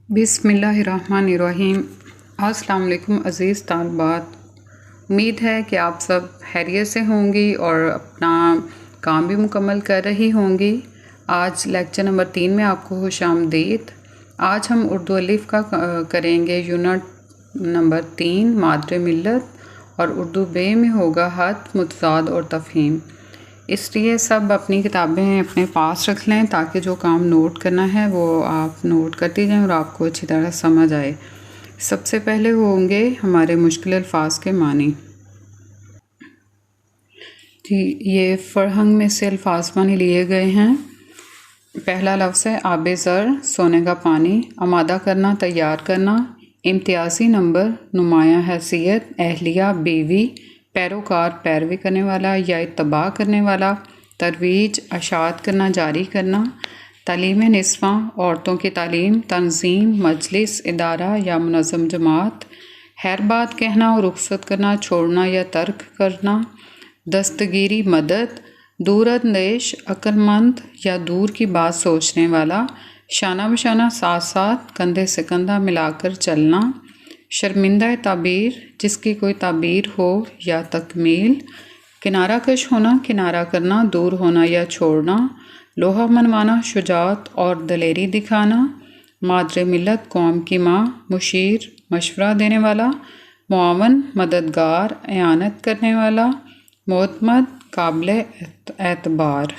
बिस्मिल्लाहिर्रहमानिर्रहीम। अस्सलाम वालेकुम अज़ीज़ तालिबात। उम्मीद है कि आप सब खैरियत से होंगी और अपना काम भी मुकम्मल कर रही होंगी। आज लेक्चर नंबर 3 में आपको खुशामदीद। आज हम उर्दू अलिफ़ का करेंगे यूनिट नंबर 3 मादरे मिल्लत, और उर्दू बे में होगा हद, मुतज़ाद और तफ़हीम। इसलिए सब अपनी किताबें अपने पास रख लें ताकि जो काम नोट करना है वो आप नोट करती जाएं और आपको अच्छी तरह समझ आए। सबसे पहले होंगे हमारे मुश्किल अल्फाज के मानी। जी, ये फ़रहंग में से अल्फाज मानी लिए गए हैं। पहला लफ्ज़ है आब ज़र, सोने का पानी। आमादा करना, तैयार करना। इम्तियाज़ी नंबर, नुमाया हैसियत, अहलिया, बीवी। पैरोकार, पैरवी करने वाला या इत्तबा करने वाला। तरवीज, अशात करना, जारी करना। तालीम निस्वा, औरतों की तालीम। तंजीम, मजलिस, इदारा या मुनज़्ज़म जमात। खैर बात कहना और रुखसत करना, छोड़ना या तर्क करना। दस्तगीरी, मदद। दूरअंदेश, अक्लमंद या दूर की बात सोचने वाला। शाना बशाना, साथ साथ, कंधे से कंधा मिलाकर चलना। शर्मिंदा ताबीर, जिसकी कोई ताबीर हो या तकमील। किनारा कश होना, किनारा करना, दूर होना या छोड़ना। लोहा मनवाना, शुजात और दलेरी दिखाना। मादरे मिल्लत, कौम की माँ। मुशीर, मशवरा देने वाला। मुआवन, मददगार, एयानत करने वाला। मोतमद, काबिल एतबार।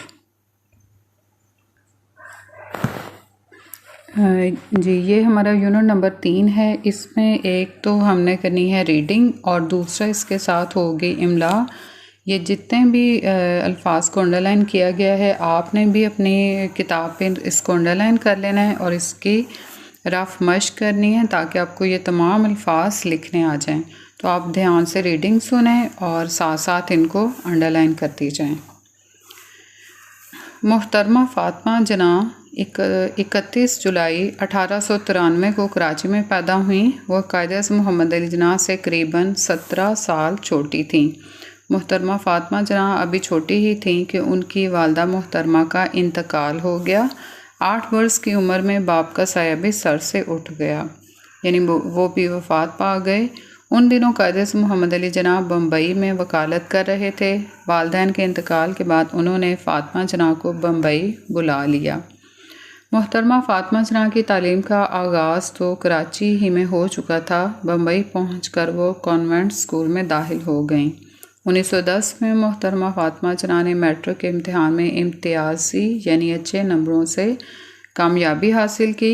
जी, ये हमारा यूनिट नंबर 3 है। इसमें एक तो हमने करनी है रीडिंग और दूसरा इसके साथ होगी इमला। ये जितने भी अल्फाज को अंडरलाइन किया गया है आपने भी अपनी किताब पे इसको अंडरलाइन कर लेना है और इसकी रफ मश्क करनी है ताकि आपको ये तमाम अल्फाज लिखने आ जाएं। तो आप ध्यान से रीडिंग सुने और साथ साथ इनको अंडरलाइन करती जाएं। मोहतरमा फ़ातिमा जना 31 जुलाई 1893 को कराची में पैदा हुई। वह कायद-ए-आज़म मोहम्मद अली जना से करीबन 17 साल छोटी थीं। मोहतरमा फ़ातिमा जना अभी छोटी ही थीं कि उनकी वालदा मोहतरमा का इंतकाल हो गया। 8 वर्ष की उम्र में बाप का साया भी सर से उठ गया, यानी वो भी वफ़ात पा गए। उन दिनों कायद-ए-आज़म मोहम्मद अली जना बम्बई में वकालत कर रहे थे। वालिदैन के इंतकाल के बाद उन्होंने फ़ातिमा जना को बम्बई बुला लिया। मोहतरमा फ़ातिमा जना की तालीम का आगाज़ तो कराची ही में हो चुका था। बम्बई पहुंचकर वो कॉन्वेंट स्कूल में दाखिल हो गईं। 1910 में मोहतरमा फ़ातिमा जना ने मैट्रिक के इम्तिहान में इम्तियाज़ी यानी अच्छे नंबरों से कामयाबी हासिल की।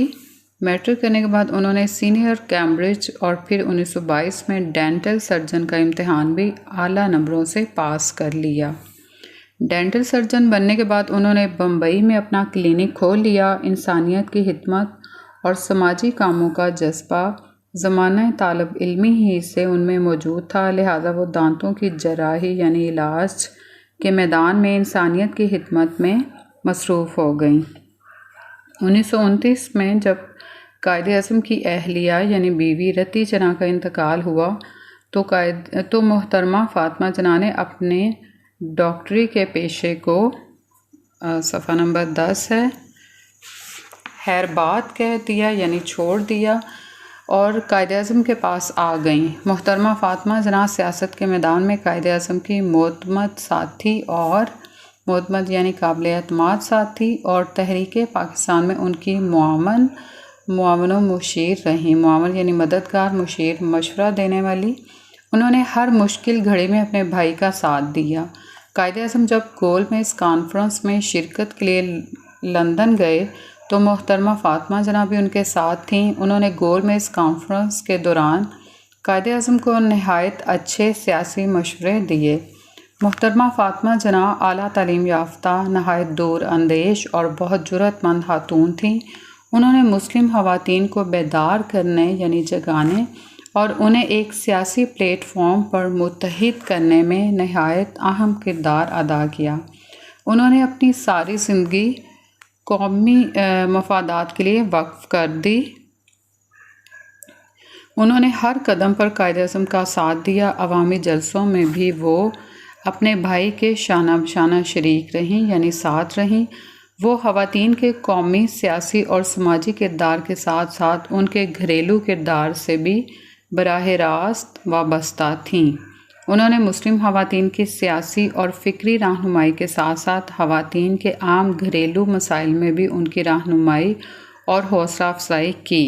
मैट्रिक करने के बाद उन्होंने सीनियर कैम्ब्रिज और फिर 1922 में डेंटल सर्जन का इम्तिहान भी आला नंबरों से पास कर लिया। डेंटल सर्जन बनने के बाद उन्होंने बम्बई में अपना क्लिनिक खोल लिया। इंसानियत की हिदमत और समाजी कामों का जज्बा ज़माना तालब इल्मी ही से उनमें मौजूद था, लिहाजा वो दांतों की जराही यानी इलाज के मैदान में इंसानियत की हिदमत में मसरूफ़ हो गईं। 1929 में जब कायद-ए-आज़म की अहलिया यानी बीवी रती जना का इंतकाल हुआ तो मोहतरमा फ़ातिमा जना ने अपने डॉक्टरी के पेशे को सफ़ा नंबर 10 है खैर बात कह दिया यानी छोड़ दिया और कायद-ए-आज़म के पास आ गईं। मोहतरमा फ़ातिमा जना सियासत के मैदान में कायद-ए-आज़म की मोतमद साथी और मोतमद यानी काबिल एतमाद साथी और तहरीक पाकिस्तान में उनकी मुआवन मुशीर रहीं। मुआवन यानी मददगार, मुशीर मशवरा देने वाली। उन्होंने हर मुश्किल घड़ी में अपने भाई का साथ दिया। कायद-ए-आज़म जब गोलमेज़ कॉन्फ्रेंस में शिरकत के लिए लंदन गए तो मोहतरमा फ़ातिमा जना भी उनके साथ थीं। उन्होंने गोलमेज़ कॉन्फ्रेंस के दौरान कायद-ए-आज़म को नहायत अच्छे सियासी मशवरे दिए। मोहतरमा फ़ातिमा जना आला तालीम याफ्ता, नहायत दूर अंदेश और बहुत जुर्रतमंद खातून थीं। उन्होंने मुस्लिम ख़वातीन को बेदार करने यानी जगाने और उन्हें एक सियासी प्लेटफॉर्म पर मुत्तहिद करने में नहायत अहम किरदार अदा किया। उन्होंने अपनी सारी ज़िंदगी कौमी मफादात के लिए वक्फ कर दी। उन्होंने हर कदम पर कायद-ए-आज़म का साथ दिया। अवामी जलसों में भी वो अपने भाई के शाना बशाना शरीक रहीं यानी साथ रहीं। वो ख़वातीन के कौमी, सियासी और समाजी किरदार के साथ साथ उनके घरेलू किरदार से भी बराह रास्त वाबस्ता थीं। उन्होंने मुस्लिम ख़वातीन की सियासी और फ़िक्री रहनुमाई के साथ साथ ख़वातीन के आम घरेलू मसाइल में भी उनकी रहनुमाई और हौसला अफजाई की।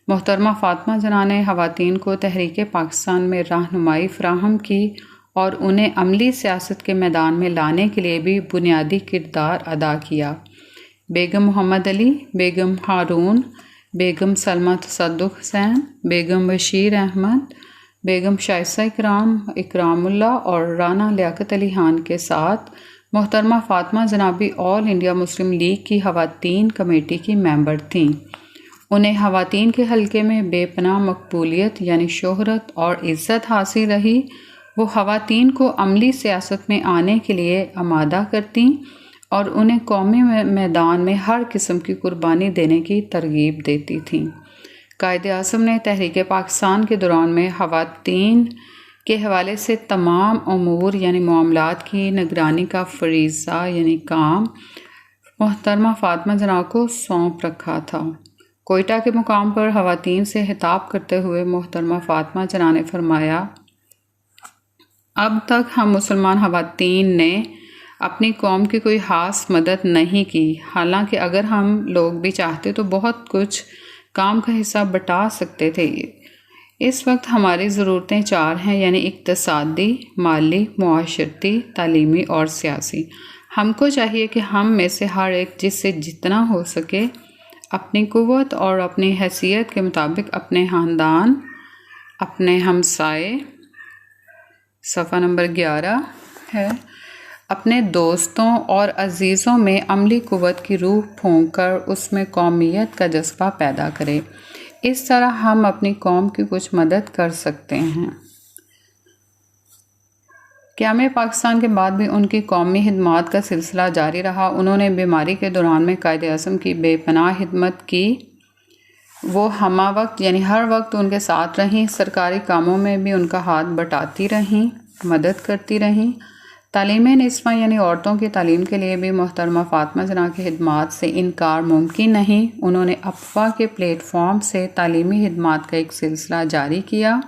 मोहतरमा फ़ातिमा जना ने ख़वातीन को तहरीक पाकिस्तान में रहनुमाई फ़राहम की और उन्हें अमली सियासत के मैदान में लाने के लिए भी बुनियादी किरदार अदा किया। बेगम मोहम्मद अली, बेगम हारून, बेगम सलमा तसद्दुक़ हुसैन, बेगम बशीर अहमद, बेगम शाइस्ता इकरामुल्लाह और राना लियाकत अली खान के साथ मोहतरमा फ़ातिमा जना भी ऑल इंडिया मुस्लिम लीग की ख़वातीन कमेटी की मेंबर थीं। उन्हें ख़वातीन के हलके में बेपनाह मकबूलियत यानी शोहरत और इज़्ज़त हासिल रही। वो ख़वातीन को अमली सियासत में आने के लिए आमादा करती और उन्हें कौमी मैदान में हर किस्म की कुर्बानी देने की तरगीब देती थीं। कायदे आज़म ने तहरीक पाकिस्तान के दौरान में ख़वातीन के हवाले से तमाम अमूर यानी मामलात की निगरानी का फरीज़ा यानी काम मोहतरमा फ़ातिमा जना को सौंप रखा था। कोयटा के मुकाम पर ख़वातीन से खिताब करते हुए मोहतरमा फ़ातिमा जना ने फरमाया, अब तक हम मुसलमान ख़वातीन ने अपनी कौम की कोई ख़ास मदद नहीं की। हालांकि अगर हम लोग भी चाहते तो बहुत कुछ काम का हिस्सा बटा सकते थे। इस वक्त हमारी ज़रूरतें 4 हैं, यानी इक़्तिसादी, माली, मुआशरती, तालीमी और सियासी। हमको चाहिए कि हम में से हर एक जिससे जितना हो सके अपनी क़ुव्वत और अपनी हैसियत के मुताबिक अपने ख़ानदान, अपने हमसाए, सफ़ा नंबर 11 है, अपने दोस्तों और अज़ीज़ों में अमली क़ुव्वत की रूह फूंक कर उसमें कौमियत का जज्बा पैदा करे। इस तरह हम अपनी कौम की कुछ मदद कर सकते हैं। क़याम पाकिस्तान के बाद भी उनकी कौमी खिदमत का सिलसिला जारी रहा। उन्होंने बीमारी के दौरान में कायदे आज़म की बेपनाह खिदमत की। वो हमा वक्त यानी हर वक्त उनके साथ रहीं। सरकारी कामों में भी उनका हाथ बटाती रहीं, मदद करती रहीं। तालीम निस्वा यानी औरतों की तालीम के लिए भी मोहतरमा फ़ातिमा जना की खिदमत से इनकार मुमकिन नहीं। उन्होंने अफ़वा के प्लेटफॉर्म से तालीमी खिदमत का एक सिलसिला जारी किया।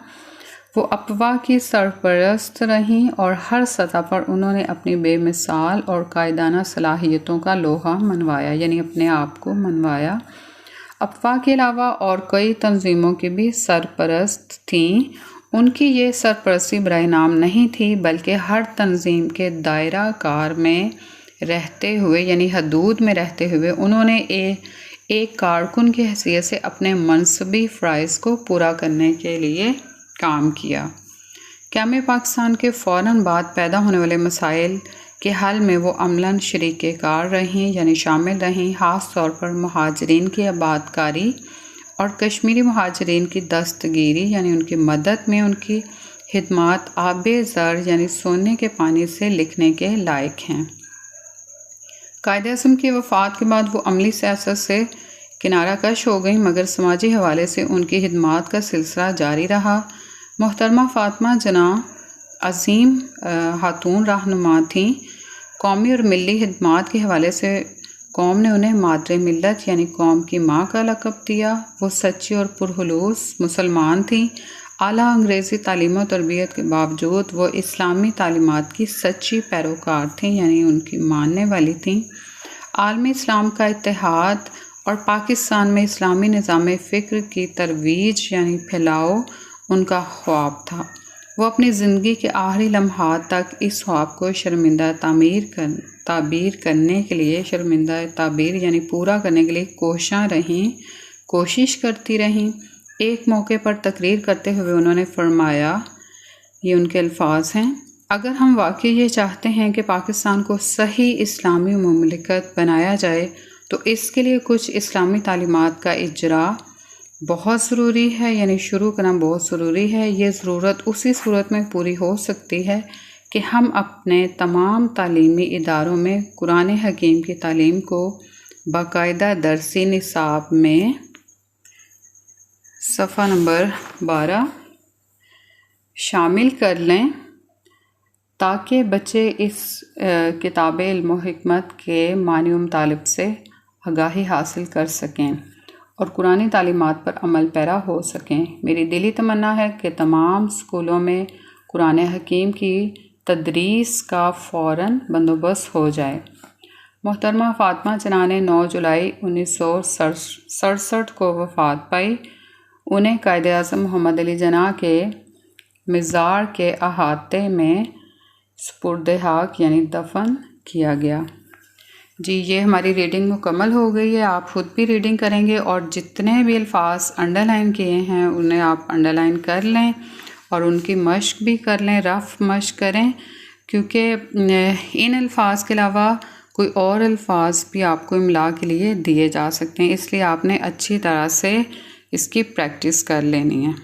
वो अफ़वा की सरपरस्त रहीं और हर सतह पर उन्होंने अपनी बेमिसाल और कायदाना सलाहियतों का लोहा मनवाया, यानी अपने आप को मनवाया। अफ़वा के अलावा और कई तंजीमों की भी सरपरस्त थीं। उनकी ये सरपरस्ती बराए नाम नहीं थी, बल्कि हर तंजीम के दायरा कार में रहते हुए यानी हदूद में रहते हुए उन्होंने एक कारकुन की हैसियत से अपने मनसबी फ़राइज़ को पूरा करने के लिए काम किया। क़याम पाकिस्तान के फ़ौरन बाद पैदा होने वाले मसाइल के हल में वो अमलन शरीके कार रहीं यानी शामिल रहीं। ख़ास तौर पर मुहाजिरीन की आबादकारी और कश्मीरी मुहाजिरीन की दस्तगीरी यानी उनकी मदद में उनकी खिदमत आबे ज़र यानी सोने के पानी से लिखने के लायक हैं। कायदे आज़म की वफ़ात के बाद वो अमली सियासत से किनारा कश हो गई, मगर समाजी हवाले से उनकी खिदमत का सिलसिला जारी रहा। मोहतरमा फ़ातिमा जना अज़ीम खातून रहनुमा थीं। कौमी और मिली खिदमत के हवाले से कौम ने उन्हें मादरे मिल्लत यानी कौम की माँ का लक़ब दिया। वो सच्ची और पुरखुलूस मुसलमान थीं। आला अंग्रेज़ी तालीम और तरबियत के बावजूद वो इस्लामी तालीमात की सच्ची पैरोकार थीं, यानी उनकी मानने वाली थीं। आलमी इस्लाम का इत्तेहाद और पाकिस्तान में इस्लामी निज़ाम फ़िक्र की तरवीज यानी फैलाव उनका ख्वाब था। वो अपनी ज़िंदगी के आखिरी लम्हात तक इस ख्वाब को ताबीर करने के लिए यानी पूरा करने के लिए कोशिश करती रहीं। एक मौके पर तकरीर करते हुए उन्होंने फरमाया, ये उनके अल्फाज हैं, अगर हम वाकई ये चाहते हैं कि पाकिस्तान को सही इस्लामी मुमलिकत बनाया जाए तो इसके लिए कुछ इस्लामी तालीमात का इजरा बहुत ज़रूरी है, यानी शुरू करना बहुत ज़रूरी है। ये ज़रूरत उसी सूरत में पूरी हो सकती है कि हम अपने तमाम तालीमी इदारों में कुरान हकीम की तालीम को बाकायदा दरसी निसाब में सफ़ा नंबर 12 शामिल कर लें ताकि बच्चे इस किताब इल्म हिकमत के मानी तालिब से आगाही हासिल कर सकें और कुरानी तालीमात पर अमल पैरा हो सकें। मेरी दिली तमन्ना है कि तमाम स्कूलों में कुरान हकीम की तदरीस का फ़ौरन बंदोबस्त हो जाए। मोहतरमा फ़ातिमा जना ने 9 जुलाई 1967 को वफ़ात पाई। उन्हें कायदे आज़म मोहम्मद अली जना के मज़ार के अहाते में सुपुर्द खाक यानी दफन किया गया। जी, ये हमारी रीडिंग मुकम्मल हो गई है। आप ख़ुद भी रीडिंग करेंगे और जितने भी अल्फाज अंडरलाइन किए हैं उन्हें आप अंडरलाइन कर लें और उनकी मश्क भी कर लें, रफ़ मश्क करें, क्योंकि इन अल्फाज के अलावा कोई और अल्फाज भी आपको इमला के लिए दिए जा सकते हैं, इसलिए आपने अच्छी तरह से इसकी प्रैक्टिस कर लेनी है।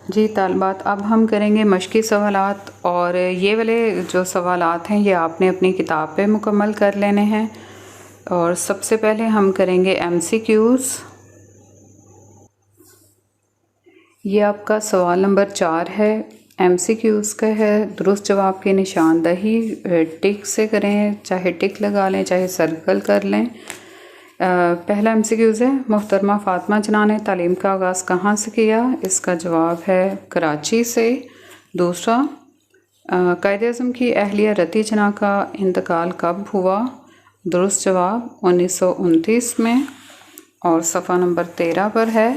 जी तालिबात, अब हम करेंगे मश्की सवालात और ये वाले जो सवालात हैं ये आपने अपनी किताब पे मुकम्मल कर लेने हैं। और सबसे पहले हम करेंगे MCQs। ये आपका सवाल नंबर 4 है, MCQs का है। दुरुस्त जवाब की निशानदही टिक से करें, चाहे टिक लगा लें चाहे सर्कल कर लें। पहला MCQs है, मोहतरमा फ़ातिमा जना ने तालीम का आगाज़ कहाँ से किया? इसका जवाब है कराची से। दूसरा, कायद-ए-आज़म की अहलिया रती जना का इंतकाल कब हुआ? दुरुस्त जवाब 1929 में और सफ़ा नंबर 13 पर है।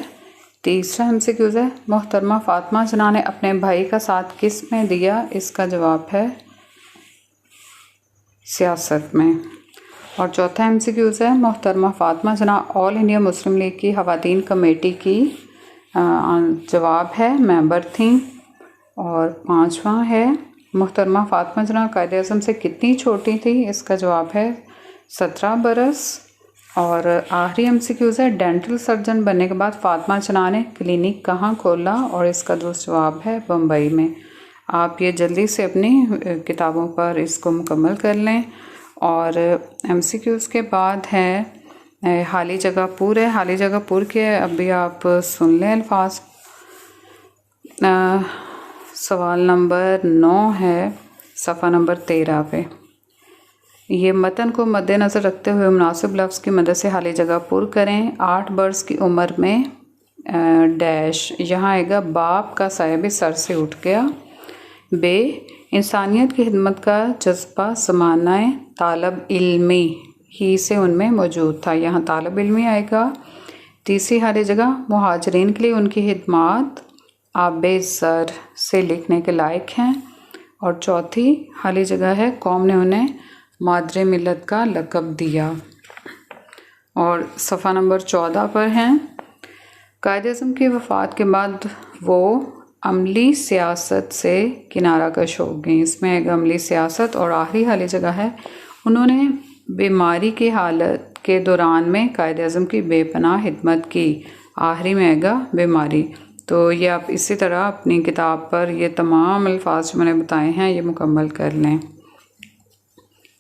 तीसरा MCQs है, मोहतरमा फ़ातिमा जना ने अपने भाई का साथ किस में दिया? इसका जवाब है सियासत में। और चौथा MCQs है, मोहतरमा फ़ातिमा जना ऑल इंडिया मुस्लिम लीग की ख़वातीन कमेटी की जवाब है मेंबर थी। और पांचवा है, मोहतरमा फ़ातिमा जना कायद-ए-आज़म से कितनी छोटी थी? इसका जवाब है 17 बरस। और आखिरी MCQs है, डेंटल सर्जन बनने के बाद फ़ातिमा जना ने क्लिनिक कहाँ खोला? और इसका दुरुस्त जवाब है बम्बई में। आप ये जल्दी से अपनी किताबों पर इसको मुकम्मल कर लें। और MCQs के बाद है हाली जगह पूर है। हाली जगह पूर के अभी आप सुन लें अल्फाज। सवाल नंबर 9 है, सफ़ा नंबर 13 पे। ये मतन को मद्देनज़र रखते हुए मुनासिब लफ्ज़ की मदद से हाली जगह पूर करें। 8 बरस की उम्र में डैश, यहाँ आएगा बाप का साया भी सर से उठ गया। बे, इंसानियत की खिदमत का जज्बा ज़मानाए तालब इल्मी ही से उनमें मौजूद था, यहाँ तालब इल्मी आएगा। तीसरी हाली जगह, मुहाजिरीन के लिए उनकी खिदमत आबे ज़र से लिखने के लायक हैं। और चौथी हाली जगह है, कौम ने उन्हें मादरे मिलत का लक़ब दिया। और सफ़ा नंबर 14 पर हैं, कायद-ए-आज़म की वफ़ात के बाद वो अमली सियासत से किनारा कश हो गई। इसमें एक अमली सियासत। और आखिरी हाली जगह है, उन्होंने बीमारी की हालत के दौरान में कायद-ए-आज़म की बेपनाह खिदमत की। आखिरी में आएगा बीमारी। तो ये आप इसी तरह अपनी किताब पर ये तमाम अल्फाज जो मैंने बताए हैं ये मुकम्मल कर लें।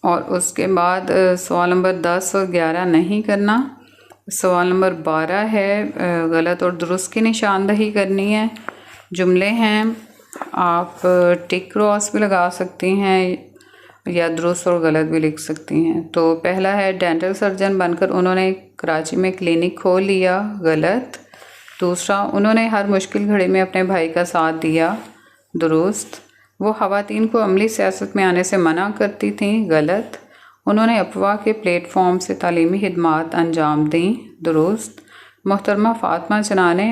और उसके बाद सवाल नंबर 10 और 11 नहीं करना। सवाल नंबर 12 है, गलत और दुरुस्त की निशानदही करनी है। जुमले हैं, आप टिक क्रॉस भी लगा सकती हैं या दुरुस्त और गलत भी लिख सकती हैं। तो पहला है, डेंटल सर्जन बनकर उन्होंने कराची में क्लिनिक खोल लिया। गलत। दूसरा, उन्होंने हर मुश्किल घड़ी में अपने भाई का साथ दिया। दुरुस्त। वो ख़वातीन को अमली सियासत में आने से मना करती थीं। गलत। उन्होंने अफवाह के प्लेटफॉर्म से तालीमी खिदमात अंजाम दी। दुरुस्त। मोहतरमा फ़ातिमा जना ने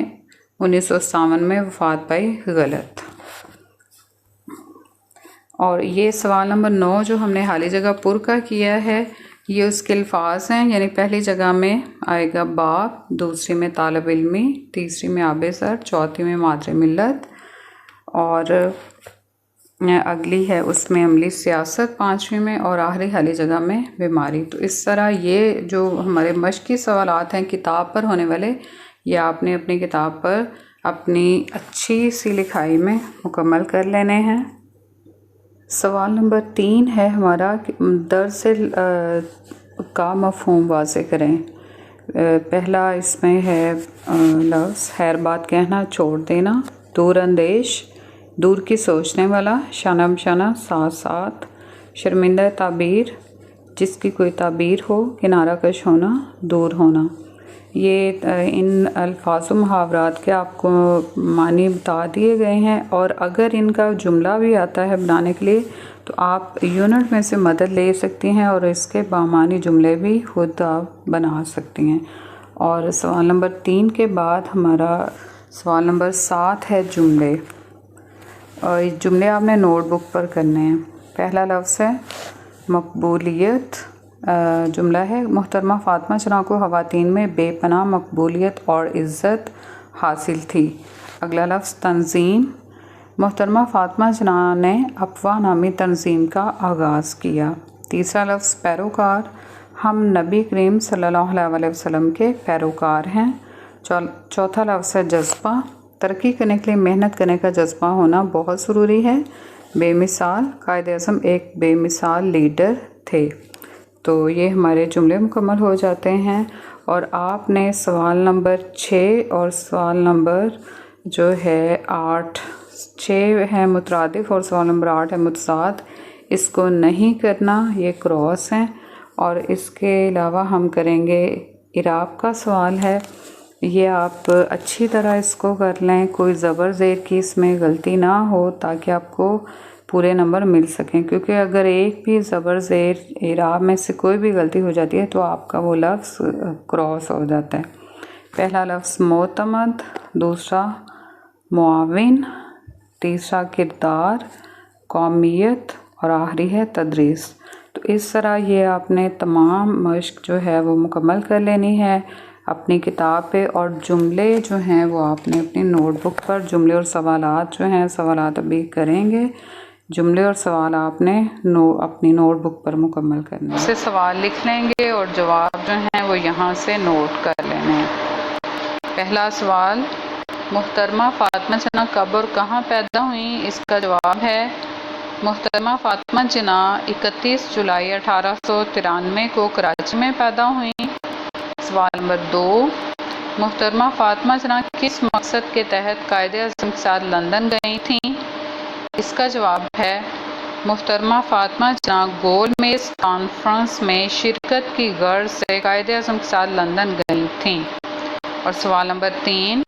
1957 में वफ़ात पाई। गलत। और ये सवाल नंबर 9 जो हमने हाली जगह पुर का किया है, ये उसके अल्फाज हैं। यानी पहली जगह में आएगा बाप, दूसरी में तालब इल्मी, तीसरी में आबे सर, चौथी में मादरे मिल्लत और अगली है उसमें अमली सियासत, पाँचवीं में, और आखिरी हाली जगह में बीमारी। तो इस तरह ये जो हमारे मश्की सवालात हैं किताब पर होने वाले, ये आपने अपनी किताब पर अपनी अच्छी सी लिखाई में मुकम्मल कर लेने हैं। सवाल नंबर 3 है हमारा, दर्द से का मफ़हूम वाज़े करें। पहला इसमें है लफ्ज़ खैर बात कहना छोड़ देना, दूर अंदेश, दूर की सोचने वाला, शाना बशाना, साथ साथ, शर्मिंदा ताबीर, जिसकी कोई ताबीर हो, किनारा कश होना, दूर होना। ये इन अल्फाज मुहावरात के आपको मानी बता दिए गए हैं, और अगर इनका जुमला भी आता है बनाने के लिए तो आप यूनिट में से मदद ले सकती हैं और इसके बामानी जुमले भी खुद आप बना सकती हैं। और सवाल नंबर 3 के बाद हमारा सवाल नंबर 7 है जुमले, और ये जुमले आपने नोटबुक पर करने हैं। पहला लफ्ज़ है मकबूलियत। जुमला है, मोहतरमा फ़ातिमा जना को ख़वातीन में बेपनाह मकबूलियत और इज़्ज़त हासिल थी। अगला लफ्ज़ तंज़ीम। मोहतरमा फ़ातिमा जना ने अफ़वाह नामी तंज़ीम का आगाज़ किया। तीसरा लफ्ज़ पैरोकार। हम नबी करीम सल्लल्लाहु अलैहि वसल्लम के पैरोकार हैं। चौथा लफ्ज़ है जज्बा। तरक्की करने के लिए मेहनत करने का जज्बा होना बहुत ज़रूरी है। बेमिसाल। कायद-ए-आज़म एक बेमिसाल लीडर थे। तो ये हमारे जुमले मुकम्मल हो जाते हैं, और आपने सवाल नंबर 6 और सवाल नंबर जो है 8, 6 है मुतरादिफ और सवाल नंबर 8 है मुतज़ाद, इसको नहीं करना, ये क्रॉस हैं। और इसके अलावा हम करेंगे इराब का सवाल है, ये आप अच्छी तरह इसको कर लें, कोई ज़बर ज़ेर की इसमें गलती ना हो ताकि आपको पूरे नंबर मिल सकें, क्योंकि अगर एक भी ज़बर ज़ेर इराब में से कोई भी गलती हो जाती है तो आपका वो लफ्ज़ क्रॉस हो जाता है। पहला लफ्ज़ मोतमद, दूसरा मुआविन, तीसरा किरदार, कौमियत, और आखिरी है तदरीस। तो इस तरह ये आपने तमाम मश्क जो है वो मुकम्मल कर लेनी है अपनी किताब पे, और जुमले जो हैं वो आपने अपनी नोटबुक पर, जुमले और सवालात जो हैं, सवालात अभी करेंगे, जुमले और सवाल आपने अपनी नोटबुक पर मुकम्मल करने हैं। से सवाल लिख लेंगे और जवाब जो हैं वो यहाँ से नोट कर लेने हैं। पहला सवाल, मोहतरमा फ़ातिमा जना कब और कहाँ पैदा हुई? इसका जवाब है मोहतरमा फ़ातिमा जना 31 जुलाई 1893 को कराची में पैदा हुई। सवाल नंबर 2, मोहतरमा फ़ातिमा जना किस मकसद के तहत कायद-ए-आज़म के साथ लंदन गई थी? इसका जवाब है मोहतरमा फ़ातिमा जना गोलमेज़ कॉन्फ्रेंस में शिरकत की गर्ज से कायद-ए-आज़म के साथ लंदन गई थीं। और सवाल नंबर 3,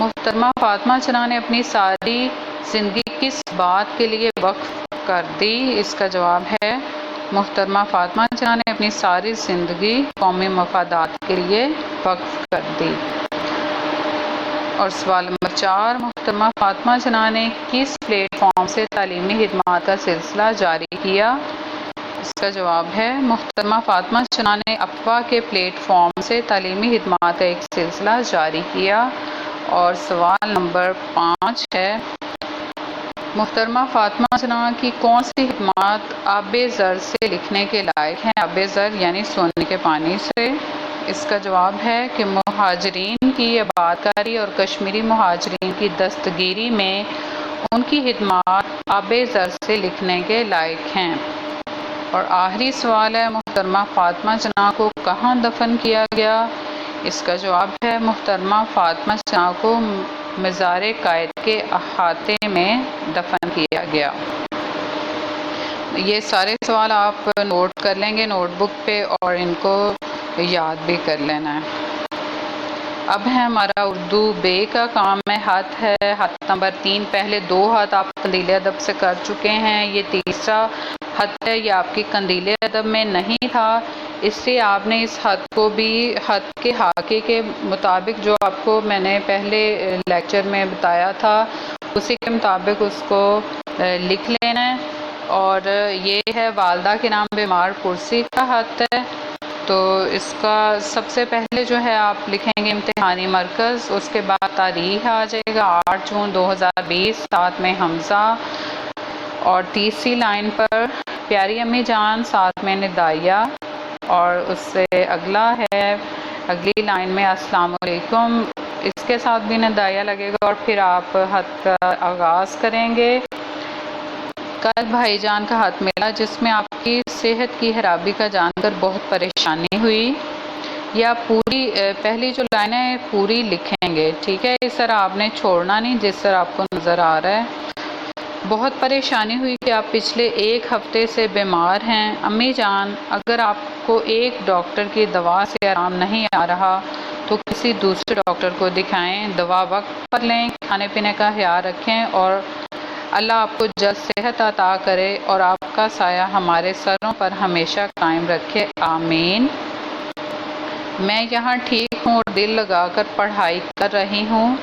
मोहतरमा फ़ातिमा जना ने अपनी सारी ज़िंदगी किस बात के लिए वक्फ कर दी? इसका जवाब है मोहतरमा फ़ातिमा जना ने अपनी सारी ज़िंदगी कौमी मफादात के लिए वक्फ कर दी। और सवाल नंबर 4, मोहतरमा फ़ातिमा जना ने किस प्लेटफॉर्म से तालीमी खिदमात का सिलसिला जारी किया? इसका जवाब है मोहतरमा फ़ातिमा जना ने अफ़वाह के प्लेटफॉर्म से तालीमी खिदमात का एक सिलसिला जारी किया। और सवाल नंबर 5 है, मोहतरमा फ़ातिमा जना की कौन सी खिदमात आबे ज़र से लिखने के लायक हैं? आबे ज़र यानी सोने के पानी से। इसका जवाब है कि मुहाजिरीन की आबादकारी और कश्मीरी मुहाजिरीन की दस्तगीरी में उनकी खिदमात आबे ज़र से लिखने के लायक हैं। और आखिरी सवाल है, मोहतरमा फ़ातिमा जना को कहाँ दफन किया गया? इसका जवाब है मोहतरमा फ़ातिमा जना को मज़ार कायद के अहाते में दफन किया गया। ये सारे सवाल आप नोट कर लेंगे नोटबुक पे, और इनको याद भी कर लेना है। अब है हमारा उर्दू बे का काम है, हाथ है, हाथ नंबर 3। पहले 2 हाथ आप कंदीले अदब से कर चुके हैं, ये तीसरा हाथ है, ये आपकी कंदीले अदब में नहीं था, इसलिए आपने इस हाथ को भी हाथ के हाके के मुताबिक, जो आपको मैंने पहले लेक्चर में बताया था उसी के मुताबिक उसको लिख लेना है। और ये है वालदा के नाम बीमार कुर्सी का हाथ है, तो इसका सबसे पहले जो है आप लिखेंगे इम्तिहानी मरकज़, उसके बाद तारीख आ जाएगा 8 जून 2020, साथ में हमज़ा, और तीसरी लाइन पर प्यारी अम्मी जान, साथ में निदाइया, और उससे अगला है अगली लाइन में अस्सलाम वालेकुम, इसके साथ भी निदाइया लगेगा, और फिर आप हद का आगाज़ करेंगे। कल भाईजान का हाथ मिला जिसमें आपकी सेहत की खराबी का जानकर बहुत परेशानी हुई। या पूरी पहली जो लाइन है पूरी लिखेंगे, ठीक है? इस तरह आपने छोड़ना नहीं जिस तरह आपको नज़र आ रहा है। बहुत परेशानी हुई कि आप पिछले 1 हफ्ते से बीमार हैं। अम्मी जान, अगर आपको एक डॉक्टर की दवा से आराम नहीं आ रहा तो किसी दूसरे डॉक्टर को दिखाएं। दवा वक्त पर लें, खाने पीने का ख्याल रखें और अल्लाह आपको जल्द सेहत अता करे और आपका साया हमारे सरों पर हमेशा कायम रखे, आमीन। मैं यहाँ ठीक हूँ और दिल लगाकर पढ़ाई कर रही हूँ,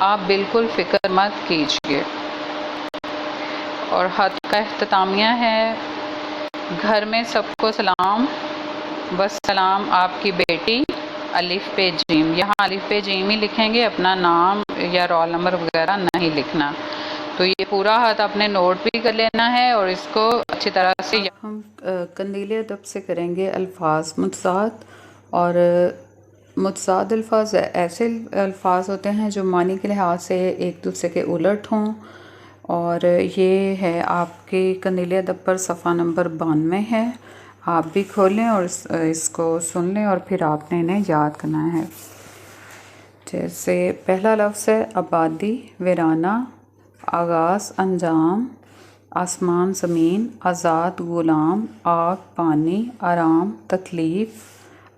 आप बिल्कुल फ़िक्र मत कीजिए। और ख़त का इख्तितामिया है, घर में सबको सलाम, बस सलाम आपकी बेटी अलिफ पे जीम। यहाँ अलिफ पे जीम ही लिखेंगे, अपना नाम या रोल नंबर वगैरह नहीं लिखना। तो ये पूरा ख़त अपने नोट भी कर लेना है और इसको अच्छी तरह से हम कंदील अदब से करेंगे अल्फाज मुतज़ाद। और मुतज़ाद अल्फाज ऐसे अल्फाज होते हैं जो मानी के लिहाज से एक दूसरे के उलट हों। और ये है आपके कंदील अदब पर सफ़ा नंबर 92 है। आप भी खोलें और इसको सुन लें और फिर आपने इन्हें याद करना है। जैसे पहला लफ्ज़ है आबादी, वीराना, आगाज़, अंजाम, आसमान ज़मीन, आज़ाद ग़ुलाम, आग पानी, आराम तकलीफ़,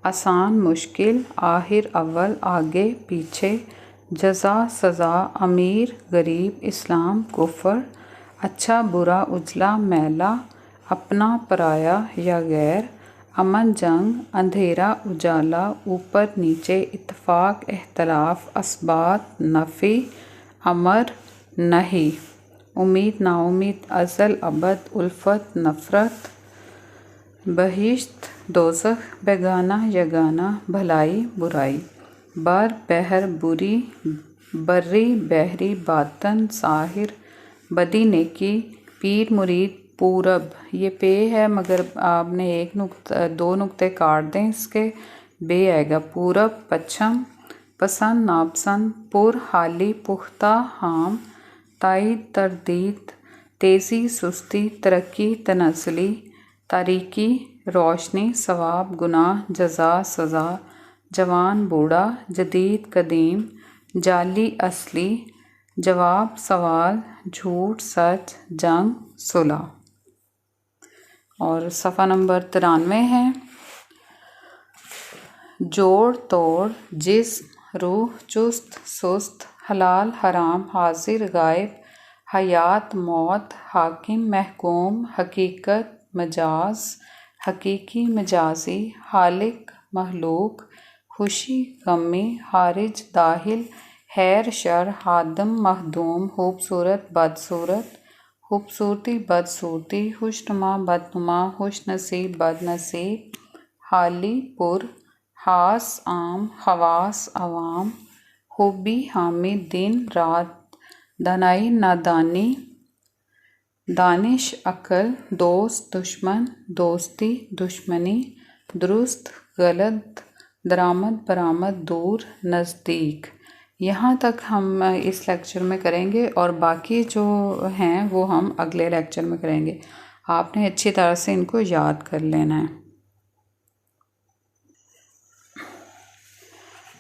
आसान मुश्किल, आखिर अव्वल आगे पीछे, जज़ा सज़ा, अमीर गरीब, इस्लाम कुफ़र, अच्छा बुरा उजला मैला, अपना पराया या गैर, अमन जंग, अंधेरा उजाला, ऊपर नीचे, इत्तफ़ाक़ इख्तलाफ, असबात नफ़ी, अमर नहीं, उम्मीद नाउम्मीद, अज़ल अबद, उल्फत नफ़रत, बहिश्त दोज़ख, बेगाना यगाना, भलाई बुराई, बर बहर बुरी, बर्री बहरी, बातन साहिर, बदी नेकी, पीर मुरीद, पूरब। ये पे है मगर आपने 2 नुक्ते काट दें इसके, बे आएगा। पूरब पश्चिम, पसंद नापसंद, पुर हाली पुख्ता हाम, ताईद तरदीद, तेज़ी सुस्ती, तरक्की तनज़ली, तारीकी रोशनी, सवाब गुनाह, जज़ा सज़ा, जवान बूढ़ा, जदीद कदीम, जाली असली, जवाब सवाल, झूठ सच, जंग सुलह। और सफ़ा नंबर 93 है। जोड़ तोड़, जिस्म रूह, चुस्त सुस्त, हलाल हराम, हाजिर गायब, हयात मौत, हाकिम महकूम, हकीकत मजाज, हकीकी मजाजी, हालिक महलूक, खुशी गमी, हारिज दाहिल, खैर शर, हादम महदूम, खूबसूरत बदसूरत, खूबसूरती बदसूरती, खुशनुमा बदनुमा, खुशनसीब बदनसीब, हाली पुर, हास आम, खवास अवाम, खूबी हामी, दिन रात, दानाई नादानी, दानिश अक्ल, दोस्त दुश्मन, दोस्ती दुश्मनी, दुरुस्त गलत, दरामद बरामद, दूर नज़दीक। यहाँ तक हम इस लेक्चर में करेंगे और बाकी जो हैं वो हम अगले लेक्चर में करेंगे। आपने अच्छी तरह से इनको याद कर लेना है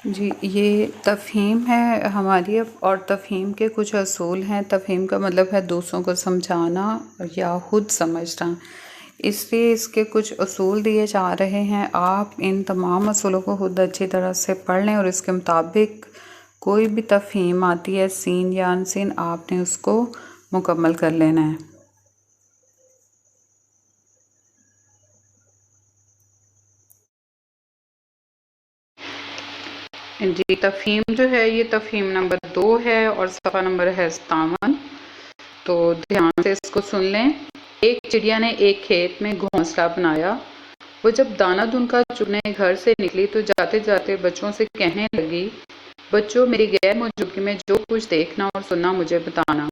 जी। ये तफ़हीम है हमारी अब, और तफ़हीम के कुछ असूल हैं। तफ़हीम का मतलब है दूसरों को समझाना या खुद समझना, इसलिए इसके कुछ असूल दिए जा रहे हैं। आप इन तमाम असूलों को खुद अच्छी तरह से पढ़ लें और इसके मुताबिक कोई भी तफ़हीम आती है सीन या अनसीन, आपने उसको मुकम्मल कर लेना है। जी, तफ़हीम जो है ये तफ़हीम नंबर 2 है और सफ़ा नंबर है 57। तो ध्यान से इसको सुन लें। एक चिड़िया ने एक खेत में घोंसला बनाया। वो जब दाना ढूंढकर चुगने घर से निकली तो जाते जाते बच्चों से कहने लगी, बच्चों मेरी गैर मौजूदगी में जो कुछ देखना और सुनना मुझे बताना।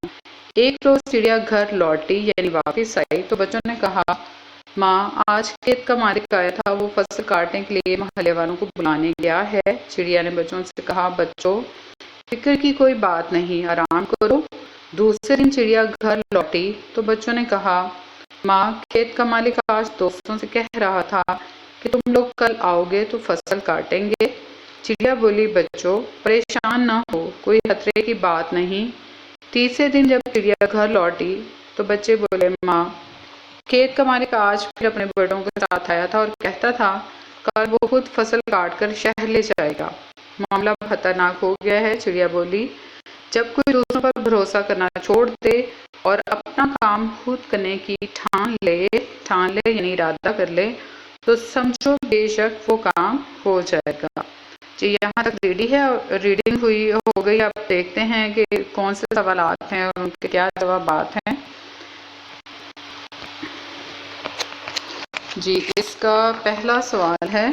एक रोज चिड़िया घर लौटी यानी वापस आई तो बच्चों ने कहा, माँ आज खेत का मालिक आया था, वो फसल काटने के लिए मोहल्ले वालों को बुलाने गया है। चिड़िया ने बच्चों से कहा, बच्चों फिक्र की कोई बात नहीं, आराम करो। दूसरे दिन चिड़िया घर लौटी तो बच्चों ने कहा, माँ खेत का मालिक आज दोस्तों से कह रहा था कि तुम लोग कल आओगे तो फसल काटेंगे। चिड़िया बोली, बच्चों परेशान ना हो, कोई खतरे की बात नहीं, तीसरे दिन जब चिड़िया घर लौटी तो बच्चे बोले, माँ, खेत का मालिक आज फिर अपने बेटों के साथ आया था और कहता था कल वो खुद फसल काट कर शहर ले जाएगा। मामला खतरनाक हो गया है। चिड़िया बोली, जब कोई दूसरों पर भरोसा करना छोड़ दे और अपना काम खुद करने की ठान ले यानी इरादा कर ले, तो समझो बेशक वो काम हो जाएगा। जी, यहाँ तक रीडिंग हुई हो गई। अब देखते हैं कि कौन से सवालात हैं और उनके क्या जवाबात हैं। जी, इसका पहला सवाल है,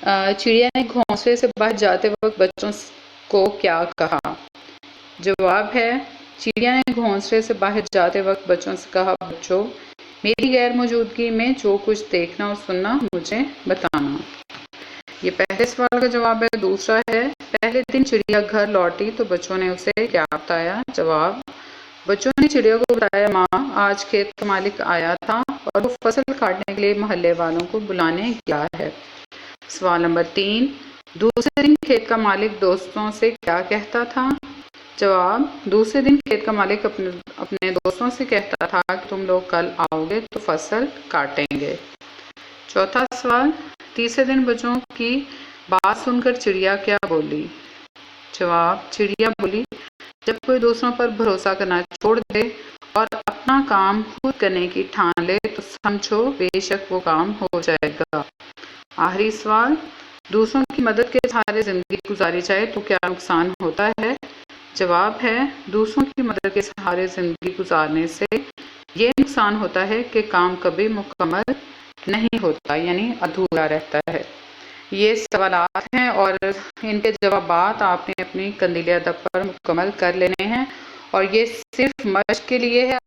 चिड़िया ने घोंसले से बाहर जाते वक्त बच्चों को क्या कहा? जवाब है, चिड़िया ने घोंसले से बाहर जाते वक्त बच्चों से कहा, बच्चों, मेरी गैर मौजूदगी में जो कुछ देखना और सुनना मुझे बताना। ये पहले सवाल का जवाब है। दूसरा है, पहले दिन चिड़िया घर लौटी तो बच्चों ने उसे क्या बताया? जवाब, बच्चों ने चिड़िया को बताया, माँ, आज खेत का मालिक आया था और वो फसल काटने के लिए मोहल्ले वालों को बुलाने गया है। सवाल नंबर 3, दूसरे दिन खेत का मालिक दोस्तों से क्या कहता था? जवाब, दूसरे दिन खेत का मालिक अपने दोस्तों से कहता था कि तुम लोग कल आओगे तो फसल काटेंगे। चौथा सवाल, तीसरे दिन बच्चों की बात सुनकर चिड़िया क्या बोली? जवाब, चिड़िया बोली, जब कोई दूसरों पर भरोसा करना छोड़ दे और अपना काम खुद करने की ठान ले, तो समझो बेशक वो काम हो जाएगा। आखिरी सवाल, दूसरों की मदद के सहारे जिंदगी गुजारी जाए तो क्या नुकसान होता है? जवाब है, दूसरों की मदद के सहारे जिंदगी गुजारने से ये नुकसान होता है कि काम कभी मुकम्मल नहीं होता, यानी अधूरा रहता है। ये सवालात हैं और इनके जवाबात आपने अपनी कंदीली अदब पर मुकम्मल कर लेने हैं और ये सिर्फ मश्क के लिए है।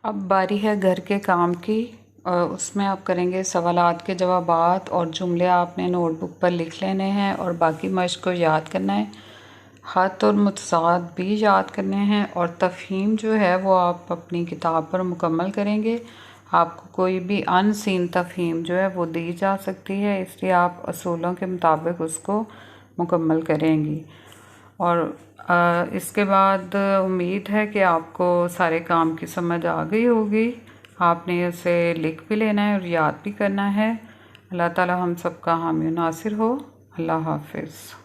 अब बारी है घर के काम की। उसमें आप करेंगे सवालात के जवाबात और जुमले आपने नोटबुक पर लिख लेने हैं और बाकी मश्क को याद करना है। ख़त और मुतसाद भी याद करने हैं और तफ़हीम जो है वो आप अपनी किताब पर मुकम्मल करेंगे। आपको कोई भी अनसीन तफ़हीम जो है वो दी जा सकती है, इसलिए आप असूलों के मुताबिक उसको मुकम्मल करेंगी। और इसके बाद उम्मीद है कि आपको सारे काम की समझ आ गई होगी। आपने उसे लिख भी लेना है और याद भी करना है। अल्लाह ताला हम सबका हामी नासिर हो। अल्लाह हाफ़िज़।